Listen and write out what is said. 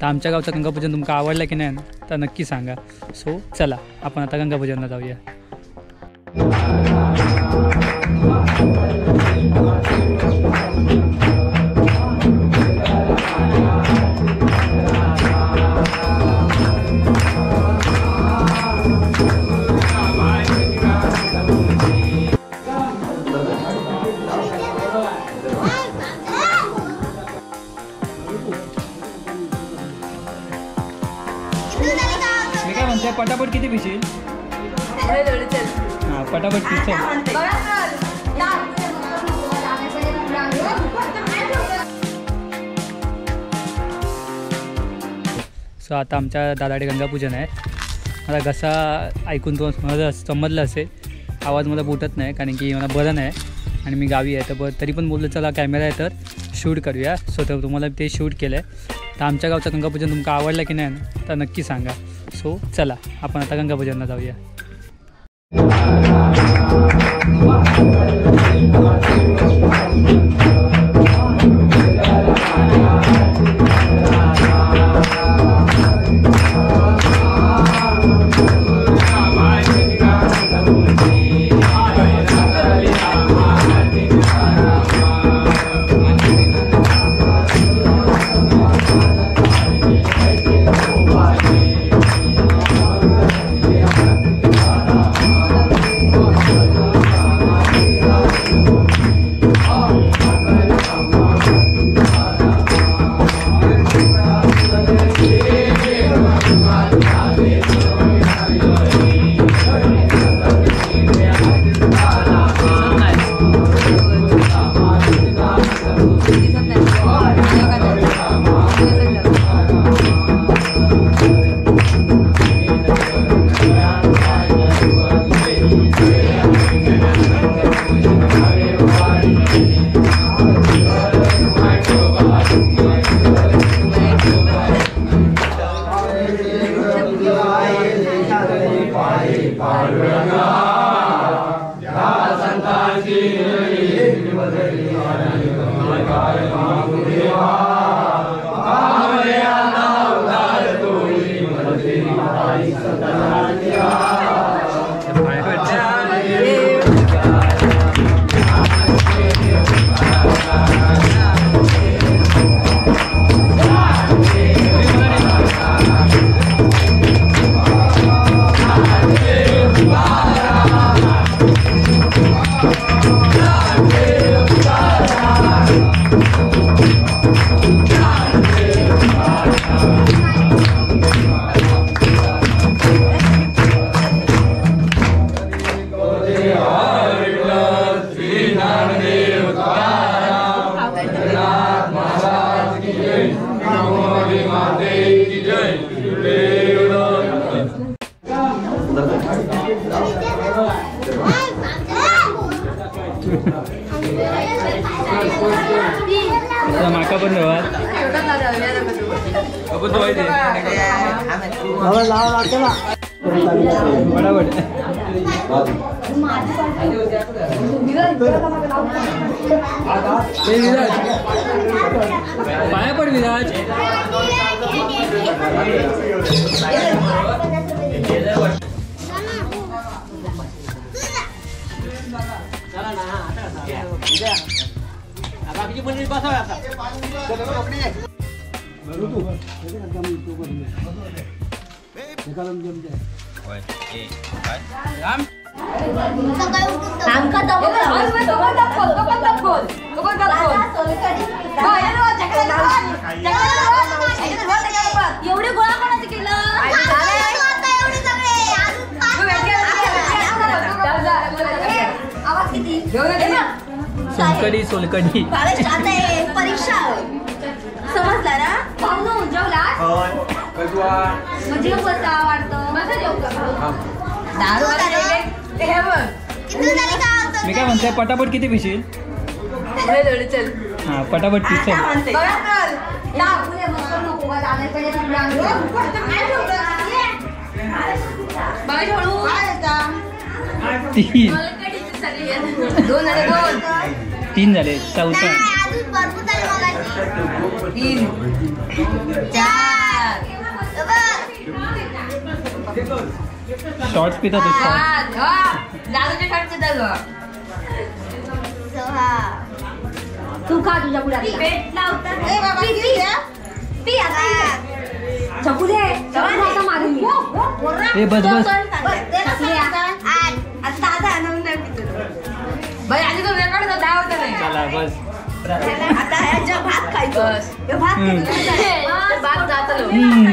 तर आमच्या गावचं गंगापूजन तुमका आवडलं की नाही तर नक्की सांगा. सो चला आपण आता गंगापूजनला जाऊया. पटापट किती पिशील? हां पटापट पिशील. सो आता आमच्या दादाडे गंगापूजन आहे. मला घसा ऐकून तो मला समजलं असेल, आवाज मला फुटत नाही कारण की मला बरं नाही आणि मी गावी आहे. तर तरी पण बोललं चला कॅमेरा आहे तर शूट करूया. सो तर तुम्हाला ते शूट केलं आहे. तर आमच्या गावचं गंगापूजन तुमका आवडलं की नाही तर नक्की सांगा. सो चला आपण आता गंगापूजनला जाऊया. माका पण पाया पड विराज. सोलकडी सोलकडी परीक्षा समजला ना. पाहुणं जेवला जेव कसं आवडतं माझं जेव मी काय म्हणते पटापट किती पिशील? हां पटापट पिशील. तीन झाले. चौथा 3 4 शॉर्ट्स पिता तू शॉर्ट्स. तू खा तुझ्या पुढे पेट लावतात पी आता चकुले आता मारून मी ए बस बस. चला बस. आता ह्याच्या भात खायचं भात हम्म. भात जात हम्म.